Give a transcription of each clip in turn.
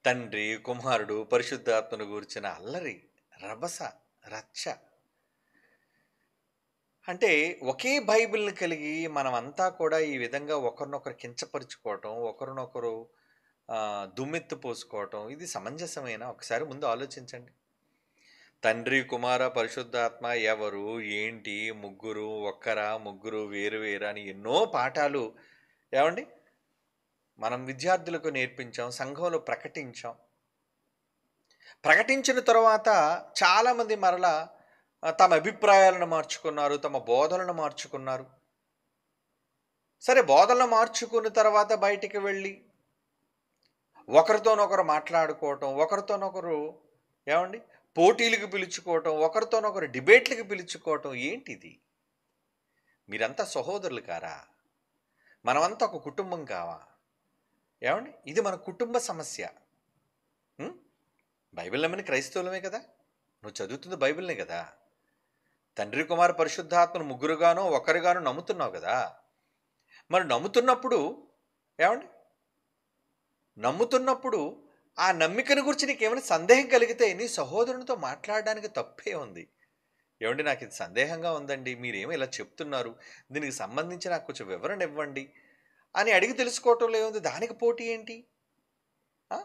తండ్రి, కుమారుడు, పరిశుద్ధాత్మను గూర్చిన అల్లరి, రభస, రచ్చ. అంటే ఒకే బైబిల్‌ని కలిగి మనమంతా కూడా ఈ విధంగా ఒకరినొకరు కించపరుచుకోవటం, ఒకరినొకరు దుమ్మెత్తి పోసుకోవటం ఇది సమంజసమేనా? ఒకసారి ముందు ఆలోచించండి. తండ్రి, కుమార, పరిశుద్ధాత్మ ఎవరు? ఏంటి? ముగ్గురు ఒక్కరా? ముగ్గురు వేరు వేరా? అని ఎన్నో పాఠాలు ఏవండీ మనం విద్యార్థులకు నేర్పించాం. సంఘంలో ప్రకటించాం. ప్రకటించిన తరువాత చాలామంది మరలా తమ అభిప్రాయాలను మార్చుకున్నారు. తమ బోధనలను మార్చుకున్నారు. సరే బోధనలు మార్చుకున్న తర్వాత బయటికి వెళ్ళి ఒకరితోనొకరు మాట్లాడుకోవటం, ఒకరితోనొకరు ఏవండీ పోటీలకు పిలుచుకోవటం, ఒకరితోనొకరు డిబేట్‌లకి పిలుచుకోవటం ఏంటిది? మీరంతా సహోదరులు కారా? మనమంతా ఒక కుటుంబం కావా? ఏవండీ ఇది మన కుటుంబ సమస్య. బైబిల్ నమ్మిన క్రైస్తవులమే కదా! నువ్వు చదువుతుంది బైబిల్‌నే కదా! తండ్రి, కుమార, పరిశుద్ధాత్మను ముగ్గురుగానో, ఒకరుగానో నమ్ముతున్నావు కదా! మరి నమ్ముతున్నప్పుడు ఆ నమ్మికను గురించి నీకేమైనా సందేహం కలిగితే నీ సహోదరునితో మాట్లాడడానికి తప్పే ఉంది. ఏవండీ నాకిది సందేహంగా ఉందండి. మీరేమో ఇలా చెప్తున్నారు. దీనికి సంబంధించి నాకు కొంచెం వివరణ ఇవ్వండి అని అడిగి తెలుసుకోవటంలో ఏముంది? దానికి పోటీ ఏంటి? ఆ!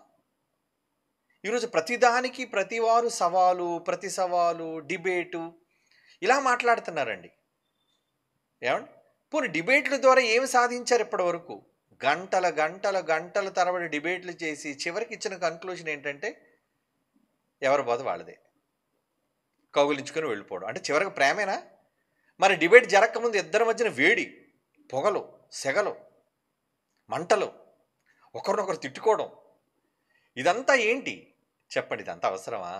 ఈరోజు ప్రతిదానికి ప్రతివారు సవాలు, ప్రతి సవాలు, డిబేటు ఇలా మాట్లాడుతున్నారండి. ఏవండీ? పోనీ డిబేట్‌ల ద్వారా ఏమి సాధించారు ఇప్పటివరకు? గంటల తరబడి డిబేట్‌లు చేసి చివరికి ఇచ్చిన కన్క్లూజన్ ఏంటంటే ఎవరి బాధ వాళ్ళదే. కౌగిలించుకొని వెళ్ళిపోవడం. అంటే చివరికి ప్రేమేనా? మరి డిబేట్ జరగకముందు ఇద్దరి మధ్యన వేడి, పొగలు, సెగలు, మంటలు, ఒకరినొకరు తిట్టుకోవడం. ఇదంతా ఏంటి? చెప్పండి ఇదంతా అవసరమా?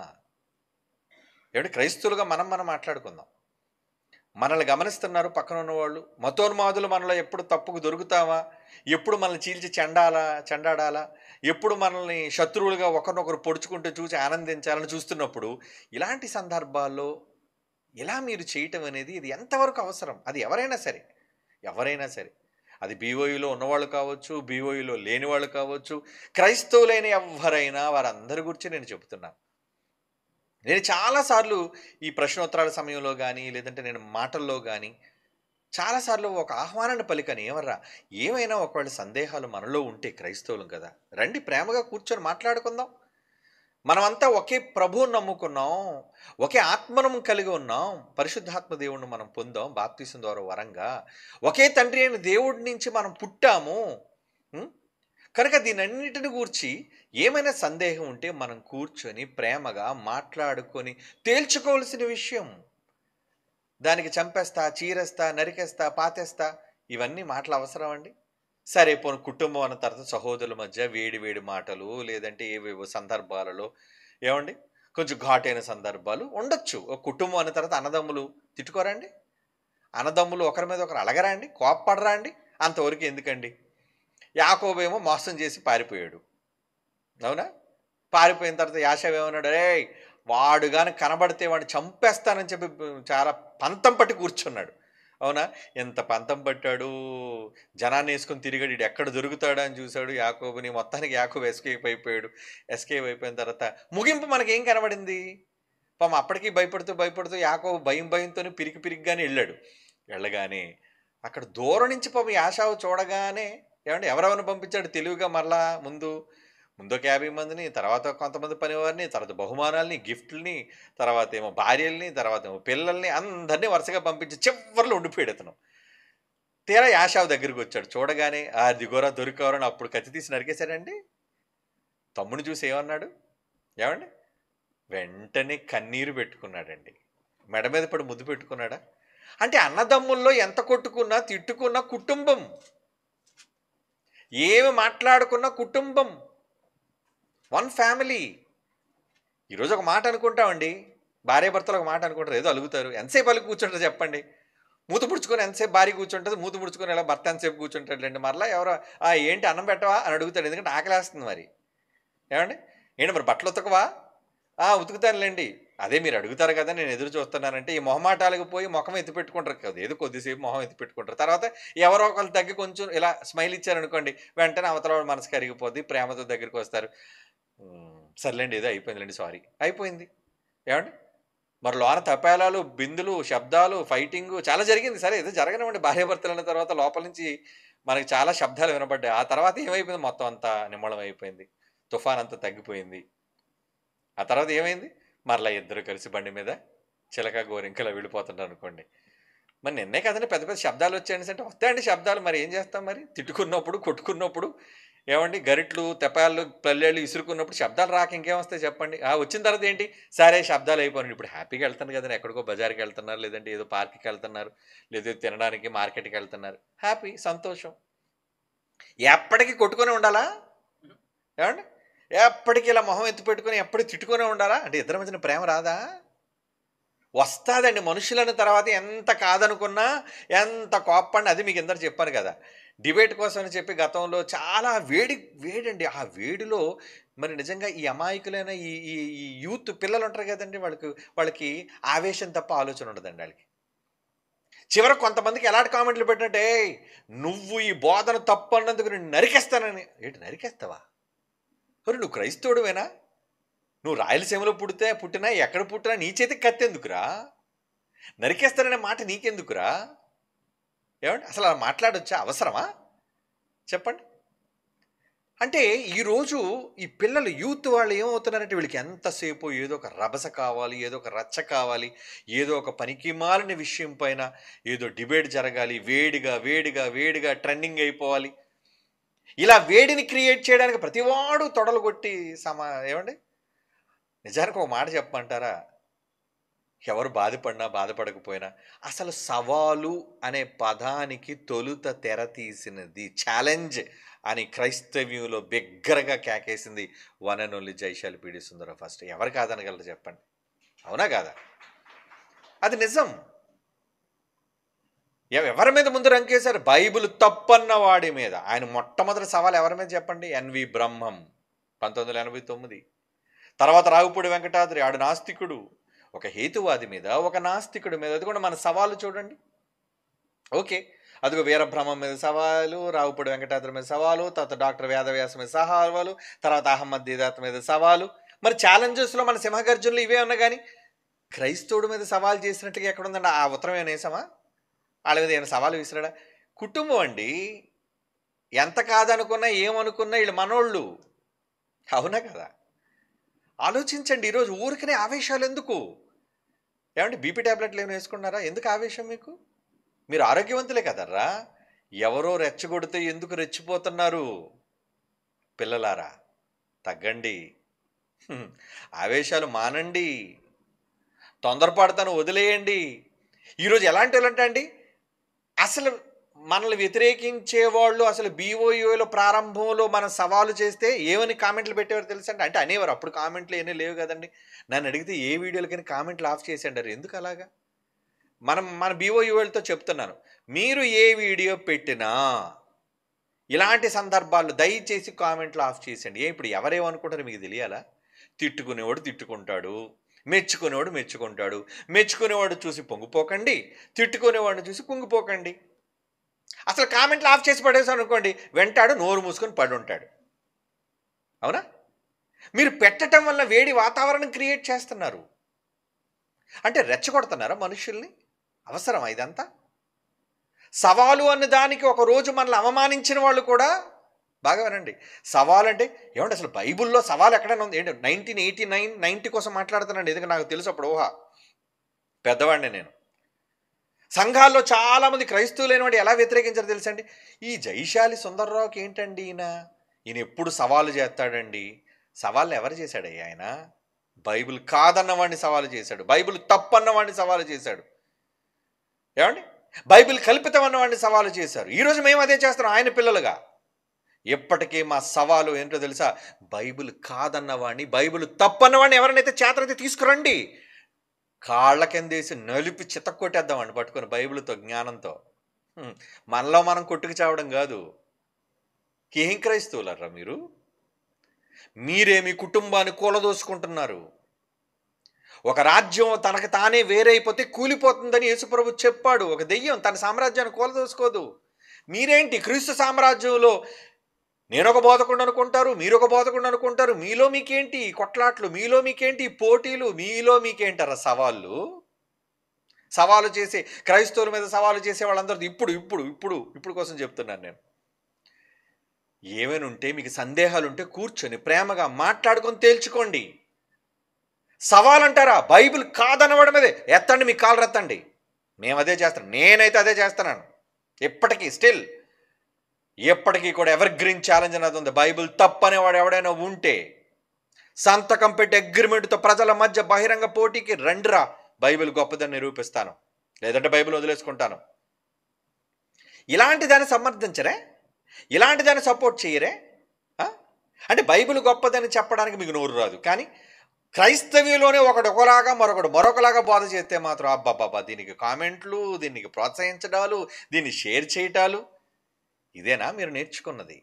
ఏవండీ క్రైస్తవులుగా మనం మాట్లాడుకుందాం. మనల్ని గమనిస్తున్నారు పక్కన ఉన్నవాళ్ళు. మతోన్మాదులు మనలో ఎప్పుడు తప్పుకు దొరుకుతామా? ఎప్పుడు మనల్ని చీల్చి చెండాడాలా? ఎప్పుడు మనల్ని శత్రువులుగా ఒకరినొకరు పొడుచుకుంటూ చూసి ఆనందించాలని చూస్తున్నప్పుడు, ఇలాంటి సందర్భాల్లో ఇలా మీరు చేయటం అనేది ఇది ఎంతవరకు అవసరం? అది ఎవరైనా సరే. అది బీఓయూలో ఉన్నవాళ్ళు కావచ్చు, బీఓయూలో లేని వాళ్ళు కావచ్చు, క్రైస్తవులైన ఎవ్వరైనా వారందరి గురించి నేను చెబుతున్నాను. నేను చాలా సార్లు ఈ ప్రశ్నోత్తరాల సమయంలో గానీ, లేదంటే నేను మాటల్లో గానీ, చాలా సార్లు ఒక ఆహ్వానాన్ని పలికాను. ఏమర్రా, ఏమైనా ఒకవేళ సందేహాలు మనలో ఉంటే క్రైస్తవులం కదా! రండి ప్రేమగా కూర్చొని మాట్లాడుకుందాం. మనమంతా ఒకే ప్రభువుని నమ్ముకున్నాం. ఒకే ఆత్మను కలిగి ఉన్నాం. పరిశుద్ధాత్మ దేవుడిని మనం పొందాం బాప్తీసం ద్వారా వరంగా. ఒకే తండ్రి అయిన దేవుడి నుంచి మనం పుట్టాము. హ్మ్. కనుక దీనన్నిటిని గూర్చి ఏమైనా సందేహం ఉంటే మనం కూర్చొని ప్రేమగా మాట్లాడుకొని తేల్చుకోవాల్సిన విషయం. దానికి చంపేస్తా, చీరేస్తా, నరికేస్తా, పాతేస్తా ఇవన్నీ మాటలు అవసరమా అండి? సరే పోనీ కుటుంబం అన్న తర్వాత సహోదరుల మధ్య వేడి వేడి మాటలు లేదంటే ఏవేవో సందర్భాలలో ఏవండీ కొంచెం ఘాటైన సందర్భాలు ఉండొచ్చు. ఒక కుటుంబం అన్న తర్వాత అన్నదమ్ములు తిట్టుకోరా అండి? అన్నదమ్ములు ఒకరి మీద ఒకరు అలగరా అండి? కోప్పడరా అండి? అంతవరకు ఎందుకండి? యాకోబేమో మోసం చేసి పారిపోయాడు. అవునా? పారిపోయిన తర్వాత యాషావు ఏమన్నాడు? "అరేయ్! వాడు గాని కనబడితే వాడిని చంపేస్తానని" చెప్పి చాలా పంతం పట్టి కూర్చున్నాడు. అవునా? ఎంత పంతం పట్టాడు. జనాన్నేసుకొని తిరిగాడు. ఈడెక్కడ దొరుకుతాడా అని చూసాడు యాకోబుని. మొత్తానికి యాకోబు ఎస్కేప్ అయిపోయాడు. ఎస్కేప్ అయిపోయిన తర్వాత ముగింపు మనకేం కనబడింది? పాపం అప్పటికి భయపడుతూ యాకోబు భయంతోనే పిరికిగానే ఎళ్ళాడు. వెళ్ళగానే అక్కడ దూరం నుంచి పాపం యాషావు చూడగానే ఏవండీ ఎవరెవరిని పంపించాడు తెలివిగా మరలా ముందొక 50 మందిని, తర్వాత కొంతమంది పనివారిని, తర్వాత బహుమానాల్ని, గిఫ్ట్‌లని, తర్వాతేమో భార్యలని, తర్వాతేమో పిల్లల్ని అందరిని వరుసగా పంపించి చివర్లో ఉండిపోయాడతను. తీరా యాషావు దగ్గరికొచ్చాడు. చూడగానే అదిగోరా దొరికావురా అని అప్పుడు కత్తి తీసి నరికేసాడండి. తమ్ముడిని చూసి ఏమన్నాడు? ఏవండీ? వెంటనే కన్నీరు పెట్టుకున్నాడండి. మెడ మీద పడి ముద్దు పెట్టుకున్నాడా? అంటే అన్నదమ్ముల్లో ఎంత కొట్టుకున్నా, తిట్టుకున్నా కుటుంబం. ఏమి మాట్లాడుకున్నా కుటుంబం. One family. ఈరోజు ఒక మాట అనుకుంటామండి. భార్యాభర్తలు ఒక మాట అనుకుంటారు. ఏదో అలుగుతారు. ఎంతసేపు అలిగి కూర్చుంటారు చెప్పండి? మూత ముడుచుకొని ఎంతసేపు భార్య కూర్చుంటది. మూత ముడుచుకొని ఇలా భర్త ఎంతసేపు కూర్చుంటాడులెండి. మరలా ఎవరో ఏంటి అన్నం పెట్టవా? అని అడుగుతాడు. ఎందుకంటే ఆకలేస్తుంది మరి. ఏవండీ? ఏంటి మరి బట్టలు ఉతకవా? ఉతుకుతానులెండి. అదే మీరు అడుగుతారు కదా! నేను ఎదురు చూస్తున్నానంటే ఈ మొహమాటాలకు పోయి మొఖం ఎత్తి పెట్టుకుంటారు కదా! ఏదో కొద్దిసేపు మొహం ఎత్తి పెట్టుకుంటారు. తర్వాత ఎవరో ఒకళ్ళు తగ్గి కొంచెం ఇలా స్మైల్ ఇచ్చారనుకోండి. వెంటనే అవతల వాడి మనసు కరిగిపోద్ది. ప్రేమతో దగ్గరికొస్తారు. సర్లేండి ఏదో అయిపోయిందిలేండి, సారీ అయిపోయింది. ఏమండి మరి లోన తపేలాలు, బిందులు, శబ్దాలు, ఫైటింగు చాలా జరిగింది. సరే ఏదో జరగనివ్వండి, భార్యాభర్తలన్న తర్వాత లోపల నుంచి మనకి చాలా శబ్దాలు వినపడ్డాయి. ఆ తర్వాత ఏమైపోయింది, మొత్తం అంతా నిమ్మళం అయిపోయింది. తుఫాన్ అంతా తగ్గిపోయింది. ఆ తర్వాత ఏమైంది, మరలా ఇద్దరు కలిసి బండి మీద చిలక గోరింకలా వెళ్ళిపోతుంటారు అనుకోండి. మరి నిన్నే కదండి పెద్ద పెద్ద శబ్దాలు వచ్చాయని అంటే వస్తాయండి శబ్దాలు, మరి ఏం చేస్తాం, మరి తిట్టుకున్నప్పుడు కొట్టుకున్నప్పుడు ఏమండి గరిట్లు తెపాలు పల్లెళ్ళు ఇసురుకున్నప్పుడు శబ్దాలు రాక ఇంకేమొస్తాయి చెప్పండి. వచ్చిన తర్వాత ఏంటి, సరే శబ్దాలు అయిపోయినాయి, ఇప్పుడు హ్యాపీగా వెళ్తాను కదండి, ఎక్కడికో బజార్కి వెళ్తున్నారు, లేదంటే ఏదో పార్క్కి వెళ్తున్నారు, లేదా తినడానికి మార్కెట్కి వెళ్తున్నారు, హ్యాపీ సంతోషం. ఎప్పటికీ కొట్టుకునే ఉండాలా ఏమండి, ఎప్పటికీ ఇలా మొహం ఎత్తి పెట్టుకుని ఎప్పటికి తిట్టుకునే ఉండాలా అంటే ఇద్దరి మధ్యన ప్రేమ రాదా? వస్తాదండి. మనుషులన్న తర్వాత ఎంత కాదనుకున్నా, ఎంత కోప్పడినా, అది మీకు ఇందాక చెప్పాను కదా, డిబేట్ కోసం అని చెప్పి గతంలో చాలా వేడండి. ఆ వేడిలో మరి నిజంగా ఈ అమాయకులైన ఈ ఈ ఈ యూత్ పిల్లలు ఉంటారు కదండీ, వాళ్ళకి ఆవేశం తప్ప ఆలోచన ఉండదండి వాళ్ళకి. చివరకు కొంతమందికి ఎలాంటి కామెంట్లు పెట్టినట్టే, నువ్వు ఈ బోధన తప్పు అన్నందుకు నేను నరికేస్తానని. ఏంటి నరికేస్తావా? నువ్వు క్రైస్తవుడువేనా? నువ్వు రాయలసీమలో పుట్టినా ఎక్కడ పుట్టినా నీ చేతికి కత్తెందుకురా? నరికేస్తారనే మాట నీకెందుకురా? ఏమండి అసలు అలా మాట్లాడొచ్చా? అవసరమా చెప్పండి? అంటే ఈరోజు ఈ పిల్లలు యూత్ వాళ్ళు ఏమవుతున్నారంటే, వీళ్ళకి ఎంతసేపు ఏదో ఒక రభస కావాలి, ఏదో ఒక రచ్చ కావాలి, ఏదో ఒక పనికి మాలిన విషయం పైన ఏదో డిబేట్ జరగాలి, వేడిగా వేడిగా వేడిగా ట్రెండింగ్ అయిపోవాలి. ఇలా వేడిని క్రియేట్ చేయడానికి ప్రతివాడు తొడలు కొట్టి ఏమండి నిజానికి ఒక మాట చెప్పమంటారా, ఎవరు బాధపడినా బాధపడకపోయినా అసలు సవాలు అనే పదానికి తొలుత తెర తీసినది, ఛాలెంజ్ అని క్రైస్తవ్యంలో బిగ్గరగా కేకేసింది వన్ అండ్ ఓన్లీ జైశాలి పీడి సుందరం ఫస్ట్. ఎవరు కాదనగలరు చెప్పండి? అవునా కాదా? అది నిజం. ఎవరి మీద ముందు రంకేశారు? బైబిల్ తప్పన్న వాడి మీద. ఆయన మొట్టమొదటి సవాల్ ఎవరి మీద చెప్పండి? ఎన్వి బ్రహ్మం 1989. తర్వాత రావుపూడి వెంకటాద్రి, ఆడు నాస్తికుడు. ఒక హేతువాది మీద, ఒక నాస్తికుడి మీద, అది కూడా మన సవాలు చూడండి. ఓకే, అదిగో వీరబ్రహ్మం మీద సవాలు, రావుపూడి వెంకటాద్రి మీద సవాలు, తర్వాత డాక్టర్ వేదవ్యాస మీద సవాలు, తర్వాత అహ్మద్ దీదాత్ మీద సవాలు. మరి ఛాలెంజెస్లో మన సింహగర్జునులు ఇవే ఉన్నా కానీ క్రైస్తవుడి మీద సవాల్ చేసినట్టుగా ఎక్కడుందండి? ఆ ఉత్తరం ఏమైనా వేసామా? వాళ్ళ మీద ఏమైనా సవాలు విసిరాడా? కుటుంబం అండి, ఎంత కాదనుకున్నా ఏమనుకున్నా వీళ్ళు మనోళ్ళు. అవునా కదా? ఆలోచించండి. ఈరోజు ఊరికనే ఆవేశాలు ఎందుకు? ఏమంటే బీపీ ట్యాబ్లెట్లు ఏమైనా వేసుకున్నారా? ఎందుకు ఆవేశం మీకు? మీరు ఆరోగ్యవంతులే కదర్రా. ఎవరో రెచ్చగొడితే ఎందుకు రెచ్చిపోతున్నారు? పిల్లలారా తగ్గండి, ఆవేశాలు మానండి, తొందరపడతాను వదిలేయండి. ఈరోజు ఎలాంటి వాళ్ళంటే అండి, అసలు మనల్ని వ్యతిరేకించే వాళ్ళు అసలు బీఓయూలో ప్రారంభంలో మనం సవాలు చేస్తే ఏమని కామెంట్లు పెట్టేవారు తెలుసండి? అంటే అనేవారు, అప్పుడు కామెంట్లు ఏమీ లేవు కదండి. నన్ను అడిగితే ఏ వీడియోలకైనా కామెంట్లు ఆఫ్ చేసేయండారు. ఎందుకు అలాగా? మన బీఓయూలతో చెప్తున్నాను, మీరు ఏ వీడియో పెట్టినా ఇలాంటి సందర్భాల్లో దయచేసి కామెంట్లు ఆఫ్ చేసేయండి. ఇప్పుడు ఎవరేమనుకుంటారో మీకు తెలియాలా? తిట్టుకునేవాడు తిట్టుకుంటాడు, మెచ్చుకునేవాడు మెచ్చుకుంటాడు. మెచ్చుకునేవాడు చూసి పొంగిపోకండి, తిట్టుకునేవాడిని చూసి కుంగిపోకండి. అసలు కామెంట్లు ఆఫ్ చేసి పడేసాను అనుకోండి, వెంటాడు నోరు మూసుకొని పడి ఉంటాడు. అవునా? మీరు పెట్టడం వల్ల వేడి వాతావరణం క్రియేట్ చేస్తున్నారు. అంటే రెచ్చగొడుతున్నారా మనుషుల్ని? అవసరమా ఇదంతా? సవాలు అన్న దానికి ఒకరోజు మనల్ని అవమానించిన వాళ్ళు కూడా బాగా వినండి. సవాలు అంటే ఏమంటే అసలు బైబుల్లో సవాలు ఎక్కడైనా ఉంది ఏంటి? 1989, 90 కోసం మాట్లాడుతున్నాండి. ఎందుకంటే నాకు తెలుసు అప్పుడు పెద్దవాడిని నేను. సంఘాల్లో చాలామంది క్రైస్తవులైన వాడు ఎలా వ్యతిరేకించారు తెలుసండి? ఈ జైశాలి సుందర్రావుకి ఏంటండి ఈయన ఎప్పుడు సవాలు చేస్తాడండి. సవాళ్ళు ఎవరు చేశాడయ్యా ఆయన? బైబిల్ కాదన్నవాడిని సవాలు చేశాడు, బైబిల్ తప్పన్నవాడిని సవాలు చేశాడు. ఏమండి బైబిల్ కల్పితం అన్నవాడిని సవాలు చేశారు. ఈరోజు మేము అదే చేస్తున్నాం ఆయన పిల్లలుగా. ఎప్పటికీ మా సవాలు ఏంటో తెలుసా? బైబిల్ కాదన్నవాడిని, బైబిల్ తప్పన్నవాడిని ఎవరినైతే చేతనైతే తీసుకురండి, కాళ్ళ కిందేసి నలిపి చితక్కొట్టేద్దామండి పట్టుకొని బైబిల్తో, జ్ఞానంతో. మనలో మనం కొట్టుకు చావడం కాదు. ఏం క్రైస్తవులరా మీరు? మీరేమి కుటుంబాన్ని కూలదోసుకుంటున్నారు. ఒక రాజ్యం తనకు తానే వేరైపోతే కూలిపోతుందని యేసుప్రభు చెప్పాడు. ఒక దెయ్యం తన సామ్రాజ్యాన్ని కూలదోసుకోదు. మీరేంటి క్రీస్తు సామ్రాజ్యంలో నేనొక బోధకుడు అనుకుంటారు, మీరొక బోధకుడు అనుకుంటారు. మీలో మీకేంటి ఈ కొట్లాట్లు, మీలో మీకేంటి ఈ పోటీలు, మీలో మీకేంటారా సవాళ్ళు? సవాలు చేసే క్రైస్తవుల మీద సవాలు చేసే వాళ్ళందరూ ఇప్పుడు కోసం చెప్తున్నాను నేను. ఏమైనా ఉంటే మీకు సందేహాలుంటే కూర్చొని ప్రేమగా మాట్లాడుకొని తేల్చుకోండి. సవాలంటారా? బైబిల్ కాదనవడం మీదే ఎత్తండి, మీ కాలు రెత్తండి. మేము అదే చేస్తాం. నేనైతే అదే చేస్తున్నాను. ఇప్పటికీ స్టిల్ ఎప్పటికీ కూడా ఎవర్ గ్రీన్ ఛాలెంజ్ అనేది ఉంది. బైబిల్ తప్పనేవాడు ఎవడైనా ఉంటే సంతకం పెట్టి అగ్రిమెంట్తో ప్రజల మధ్య బహిరంగ పోటీకి రండిరా, బైబిల్ గొప్పదని నిరూపిస్తాను, లేదంటే బైబిల్ వదిలేసుకుంటాను. ఇలాంటి దాన్ని సమర్థించరే, ఇలాంటి దాన్ని సపోర్ట్ చేయరే. అంటే బైబిల్ గొప్పదని చెప్పడానికి మీకు నోరు రాదు, కానీ క్రైస్తవ్యంలోనే ఒకడు ఒకలాగా మరొకడు మరొకలాగా బోధ చేస్తే మాత్రం అబ్బాబ్బా, దీనికి కామెంట్లు, దీనికి ప్రోత్సహించడాలు, దీన్ని షేర్ చేయటాలు, ఇదేనా మీరు నేర్చుకున్నది?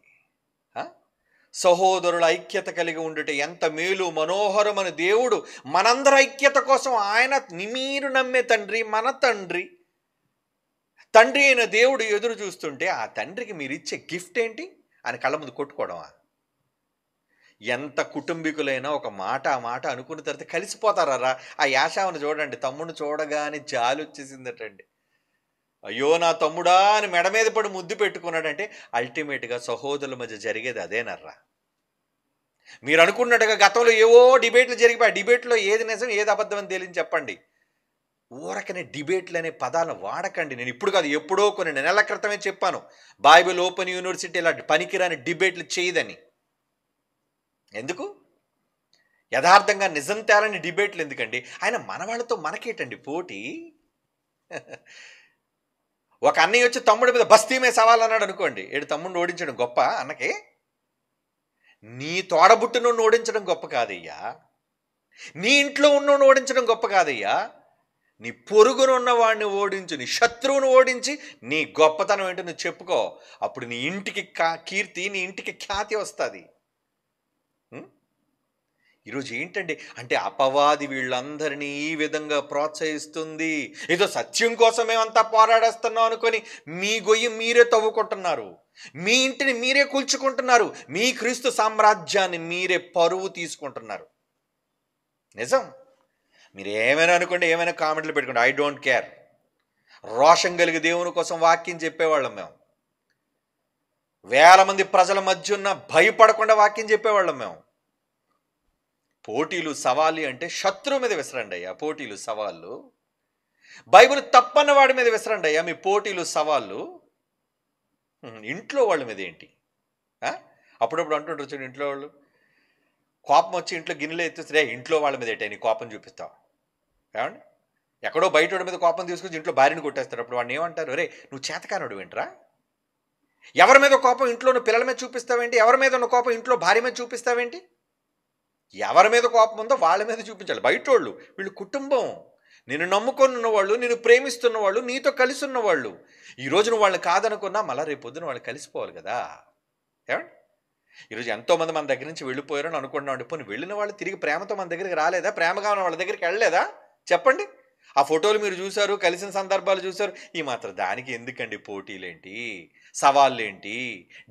సహోదరుల ఐక్యత కలిగి ఉండుట ఎంత మేలు మనోహరమని దేవుడు మనందరి ఐక్యత కోసం ఆయన మీరు నమ్మే తండ్రి, మన తండ్రి అయిన దేవుడు ఎదురు చూస్తుంటే ఆ తండ్రికి మీరు ఇచ్చే గిఫ్ట్ ఏంటి అని కళ్ళ ముందు కొట్టుకోవడమా? ఎంత కుటుంబీకులైనా ఒక మాట ఆ మాట అనుకున్న తర్వాత కలిసిపోతారా? ఆ యాషావును చూడండి, తమ్ముడిని చూడగానే జాలి వచ్చేసిందటండి. అయ్యో నా తమ్ముడా అని మెడ మీద పడి ముద్దు పెట్టుకున్నాడంటే అల్టిమేట్గా సహోదరుల మధ్య జరిగేది అదేనర్రా. మీరు అనుకున్నట్టుగా గతంలో ఏవో డిబేట్లు జరిగిపోయి డిబేట్లో ఏది నిజం ఏది అబద్ధం అని తేలించి చెప్పండి. ఊరకనే డిబేట్లు అనే పదాలను వాడకండి. నేను ఇప్పుడు కాదు, ఎప్పుడో కొన్ని నెలల క్రితమే చెప్పాను, బైబిల్ ఓపెన్ యూనివర్సిటీ ఇలాంటి పనికిరాని డిబేట్లు చేయదని. ఎందుకు? యథార్థంగా నిజం తేలని డిబేట్లు ఎందుకండి? ఆయన మన వాళ్ళతో మనకేటండి పోటీ? ఒక అన్నయ్య వచ్చి తమ్ముడి మీద బస్తీ మీద సవాల్ అన్నాడు అనుకోండి, ఏడు తమ్ముడిని ఓడించడం గొప్ప అన్నకి? నీ తోడబుట్టును ఓడించడం గొప్ప కాదయ్యా, నీ ఇంట్లో ఉన్నోడిని ఓడించడం గొప్ప కాదయ్యా, నీ పొరుగునున్న వాడిని ఓడించు, నీ శత్రువును ఓడించి నీ గొప్పతనం ఏంటో నువ్వు చెప్పుకో. అప్పుడు నీ ఇంటికి కీర్తి, నీ ఇంటికి ఖ్యాతి వస్తుంది. ఈరోజు ఏంటండి అంటే అపవాది వీళ్ళందరినీ ఈ విధంగా ప్రోత్సహిస్తుంది. ఏదో సత్యం కోసం మేమంతా పోరాడేస్తున్నాం అనుకొని మీ గొయ్యి మీరే తవ్వుకుంటున్నారు, మీ ఇంటిని మీరే కూల్చుకుంటున్నారు, మీ క్రీస్తు సామ్రాజ్యాన్ని మీరే పరువు తీసుకుంటున్నారు. నిజం. మీరు ఏమైనా అనుకోండి, ఏమైనా కామెంట్లు పెట్టుకోండి, ఐ డోంట్ కేర్. రోషం కలిగి దేవుని కోసం వాక్యం చెప్పేవాళ్ళం మేము. వేల మంది ప్రజల మధ్య ఉన్న భయపడకుండా వాక్యం చెప్పేవాళ్ళం మేము. పోటీలు సవాళ్ళు అంటే శత్రువు మీద విసరండి అయ్యా పోటీలు సవాళ్ళు. బైబిల్ తప్పన్న వాడి మీద విసరండి అయ్యా మీ పోటీలు సవాళ్ళు. ఇంట్లో వాళ్ళ మీద ఏంటి? అప్పుడప్పుడు అంటుంటారు చూడండి, ఇంట్లో వాళ్ళు కోపం వచ్చి ఇంట్లో గిన్నెలు ఎత్తిస్తే ఇంట్లో వాళ్ళ మీద ఏంటి నీ కోపం చూపిస్తావు ఏమండి? ఎక్కడో బయట వాడి మీద కోపం తీసుకొచ్చి ఇంట్లో భార్యను కొట్టేస్తారు. అప్పుడు వాడిని ఏమంటారు? రే నువ్వు చేతకానుడు ఏంట్రా? ఎవరి మీద కోపం ఇంట్లో నువ్వు పిల్లల మీద చూపిస్తావేంటి? ఎవరి మీద ఉన్న కోపం ఇంట్లో భార్య మీద చూపిస్తావేంటి? ఎవరి మీద కోపం ఉందో వాళ్ళ మీద చూపించాలి. బయటోళ్ళు వీళ్ళు కుటుంబం, నేను నమ్ముకొని ఉన్నవాళ్ళు, నేను ప్రేమిస్తున్న వాళ్ళు, నీతో కలిసి ఉన్నవాళ్ళు. ఈరోజు నువ్వు వాళ్ళని కాదనుకున్నా మళ్ళీ రేపు పొద్దున వాళ్ళు కలిసిపోవాలి కదా. ఏమండి? ఈరోజు ఎంతోమంది మన దగ్గర నుంచి వెళ్ళిపోయారని అనుకుంటున్నాం. పోనీ వెళ్ళిన వాళ్ళు తిరిగి ప్రేమతో మన దగ్గరికి రాలేదా? ప్రేమగా ఉన్న వాళ్ళ దగ్గరికి వెళ్ళలేదా? చెప్పండి. ఆ ఫోటోలు మీరు చూశారు, కలిసిన సందర్భాలు చూశారు. ఈ మాత్రం దానికి ఎందుకండి పోటీలేంటి, సవాళ్ళేంటి,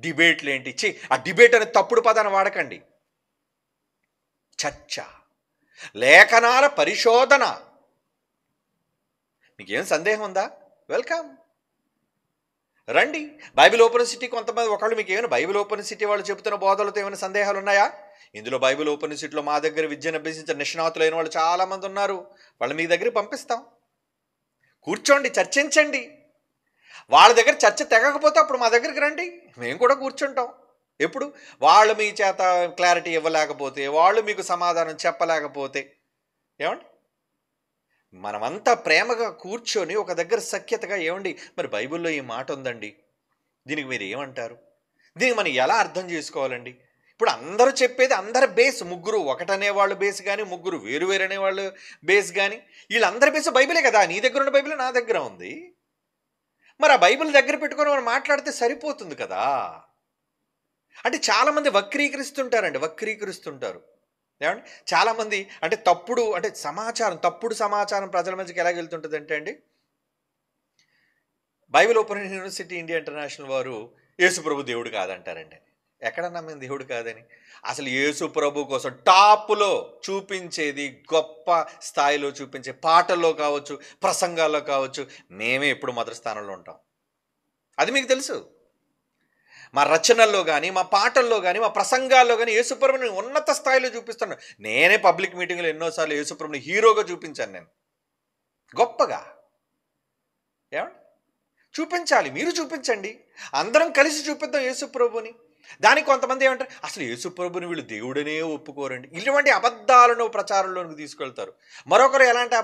డిబేట్లేంటి? ఆ డిబేట్ అనే తప్పుడు పదాన్ని వాడకండి. చర్చ, లేఖనాల పరిశోధన. మీకేం సందేహం ఉందా? వెల్కమ్, రండి. బైబిల్ ఓపెన్ సిటీ కొంతమంది ఒకళ్ళు మీకు ఏమైనా బైబిల్ ఓపెన్ సిటీ వాళ్ళు చెబుతున్న బోధలతో ఏమైనా సందేహాలు ఉన్నాయా? ఇందులో బైబిల్ ఓపెన్ సిటీలో మా దగ్గర విద్యను అభ్యసించిన నిష్ణాతులైన వాళ్ళు చాలామంది ఉన్నారు. వాళ్ళు మీ దగ్గరికి పంపిస్తాం. కూర్చోండి, చర్చించండి. వాళ్ళ దగ్గర చర్చ తెగకపోతే అప్పుడు మా దగ్గరికి రండి, మేము కూడా కూర్చుంటాం. ఎప్పుడు వాళ్ళు మీ చేత క్లారిటీ ఇవ్వలేకపోతే, వాళ్ళు మీకు సమాధానం చెప్పలేకపోతే ఏమండి, మనమంతా ప్రేమగా కూర్చొని ఒక దగ్గర సఖ్యతగా ఏమండి మరి బైబిల్లో ఈ మాట ఉందండి, దీనికి మీరు ఏమంటారు, దీనికి మనం ఎలా అర్థం చేసుకోవాలండి? ఇప్పుడు అందరూ చెప్పేది అందరి బేస్, ముగ్గురు ఒకటనే వాళ్ళు బేస్ కానీ, ముగ్గురు వేరు అనే వాళ్ళు బేస్ కానీ, వీళ్ళందరి బేస్ బైబిలే కదా. నీ దగ్గర ఉన్న బైబిల్ నా దగ్గర ఉంది. మరి ఆ బైబిల్ దగ్గర పెట్టుకొని మనం మాట్లాడితే సరిపోతుంది కదా. అంటే చాలామంది వక్రీకరిస్తుంటారు ఏమండి. చాలామంది అంటే తప్పుడు సమాచారం ప్రజల మధ్యకి ఎలా వెళ్తుంటుంది అంటే అండి, Bible open university India international వారు యేసుప్రభు దేవుడు కాదంటారండి. ఎక్కడన్నా మేము దేవుడు కాదని. అసలు యేసు ప్రభు కోసం టాప్‌లో చూపించేది, గొప్ప స్థాయిలో చూపించే పాటల్లో కావచ్చు, ప్రసంగాల్లో కావచ్చు, మేమే ఎప్పుడు మొదటి స్థానంలో ఉంటాం. అది మీకు తెలుసు. మా రచనల్లో గాని, మా పాటల్లో గాని, మా ప్రసంగాల్లో గాని యేసుప్రభుని ఉన్నత స్థాయిలో చూపిస్తున్నాను. నేనే పబ్లిక్ మీటింగ్‌లో ఎన్నో సార్లు యేసుప్రభుని హీరోగా చూపించాను నేను. గొప్పగా. ఏవండీ? చూపించాలి. మీరు చూపించండి. అందరం కలిసి చూపిద్దాం యేసుప్రభుని. దానికి కొంతమంది ఏమంటారు, అసలు యేసుప్రభుని వీళ్ళు దేవుడనే ఒప్పుకోరండి. ఇటువంటి అబద్ధాలను ప్రచారంలోనికి తీసుకెళ్తారు. మరొకరు ఎలాంటి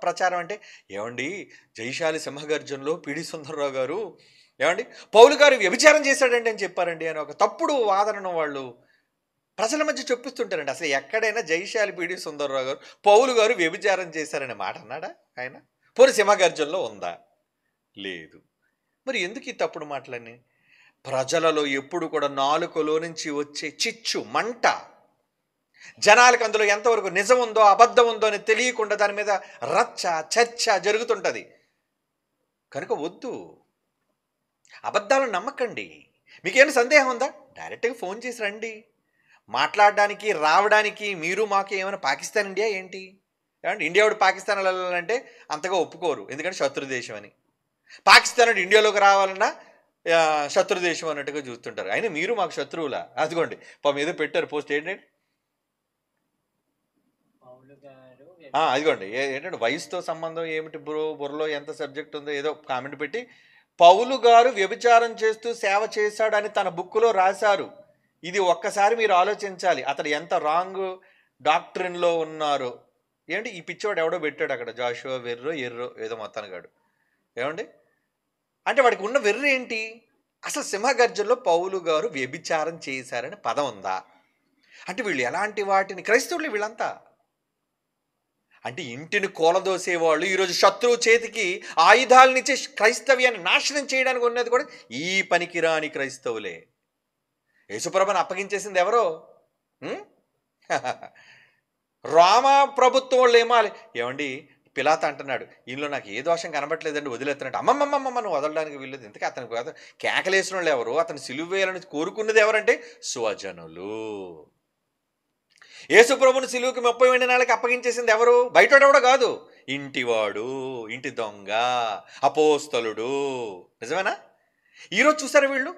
ప్రచారం అంటే, ఏవండి జైశాలి సింహగర్జనలో పిడి సుందర్రావు గారు ఏమండి పౌలు గారు వ్యభిచారం చేశాడండి అని చెప్పారండి అని ఒక తప్పుడు వాదనను వాళ్ళు ప్రజల మధ్య చెప్పిస్తుంటారండి. అసలు ఎక్కడైనా జైశాలి పిడి సుందర్రావు గారు పౌలు గారు వ్యభిచారం చేశారనే మాట అన్నాడా ఆయన? పోనీ సింహగర్జనలో ఉందా? లేదు. మరి ఎందుకు ఈ తప్పుడు మాటలన్నీ? ప్రజలలో ఎప్పుడు కూడా నాలుకలో నుంచి వచ్చే చిచ్చు మంట, జనాలకు అందులో ఎంతవరకు నిజం ఉందో అబద్ధం ఉందో అని తెలియకుండా దాని మీద రచ్చ చర్చ జరుగుతుంటుంది. కనుక వద్దు, అబద్ధాలను నమ్మకండి. మీకేమైనా సందేహం ఉందా? డైరెక్ట్గా ఫోన్ చేసి రండి. మాట్లాడడానికి రావడానికి మీరు మాకు ఏమైనా పాకిస్తాన్ ఇండియా ఏంటి? ఏమంటే ఇండియా వాడు పాకిస్తాన్ వెళ్ళాలంటే అంతగా ఒప్పుకోరు, ఎందుకంటే శత్రు దేశం అని. పాకిస్తాన్ అంటే ఇండియాలోకి రావాలన్నా శత్రు దేశం అన్నట్టుగా చూస్తుంటారు. అయినా మీరు మాకు శత్రువులా? అదిగోండి పాపం ఏదో పెట్టారు పోస్ట్ ఏంటంటే అదిగోండి ఏంటంటే వయసుతో సంబంధం ఏమిటి బ్రో, బుర్రలో ఎంత సబ్జెక్ట్ ఉందో ఏదో కామెంట్ పెట్టి, పౌలు గారు వ్యభిచారం చేస్తూ సేవ చేశాడని తన బుక్లో రాశారు. ఇది ఒక్కసారి మీరు ఆలోచించాలి, అతడు ఎంత రాంగ్ డాక్ట్రిన్లో ఉన్నారు. ఏమంటే ఈ పిచ్చివాడు ఎవడో పెట్టాడు అక్కడ, జాషువా వెర్రో ఎర్రో ఏదో మొత్తానిగాడు. ఏమండి అంటే వాడికి ఉన్న వెర్రి ఏంటి? అసలు సింహగర్జనలో పౌలు గారు వ్యభిచారం చేశారని పదం ఉందా? అంటే వీళ్ళు ఎలాంటి వాటిని, క్రైస్తవులు వీళ్ళంతా అంటే ఇంటిని కూలదోసేవాళ్ళు ఈరోజు శత్రువు చేతికి ఆయుధాలనిచ్చే క్రైస్తవ్యాన్ని నాశనం చేయడానికి ఉన్నది కూడా ఈ పనికిరాని క్రైస్తవులే. యేసుప్రభుని అప్పగించేసింది ఎవరో? రామ ప్రభుత్వం వాళ్ళు ఏమాలి. ఏమండి పిలాత అంటున్నాడు, ఇందులో నాకు ఏ దోషం కనబట్లేదండి వదిలేస్తున్నట్టు. అమ్మమ్మమ్మమ్మ నువ్వు వదలడానికి వీల్లేదు. ఎందుకు అతనికి కేకలేసిన వాళ్ళు ఎవరు? అతను సిలువ వేయాలని కోరుకున్నది ఎవరంటే స్వజనులు. యేసుప్రభుని సిలువకి 30 వెండి నాళ్ళకి అప్పగించేసింది ఎవరు? బయటోడెవడో కాదు, ఇంటివాడు, ఇంటి దొంగ, అపోస్తలుడు. నిజమేనా? ఈరోజు చూసారా వీళ్ళు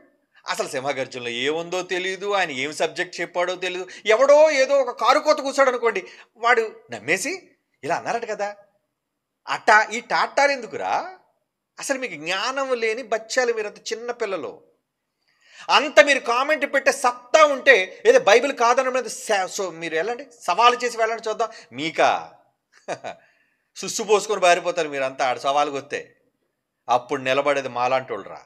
అసలు సింహగర్జనలో ఏముందో తెలియదు, ఆయన ఏం సబ్జెక్ట్ చెప్పాడో తెలియదు. ఎవడో ఏదో ఒక కారు కోత కూర్చోడు అనుకోండి, వాడు నమ్మేసి ఇలా అన్నారట కదా. ఈ టాటాలు ఎందుకురా? అసలు మీకు జ్ఞానం లేని బచ్చాలు, మీరంత చిన్న పిల్లలు. అంత మీరు కామెంట్ పెట్టే సత్తా ఉంటే ఏదో బైబిల్ కాదన్న సో మీరు వెళ్ళండి, సవాలు చేసి వెళ్ళండి చూద్దాం. మీకా సుస్సు పోసుకొని బారిపోతారు మీరంతా ఆడ సవాలుకి వస్తే. అప్పుడు నిలబడేది మాలాంటి వాళ్ళు రా.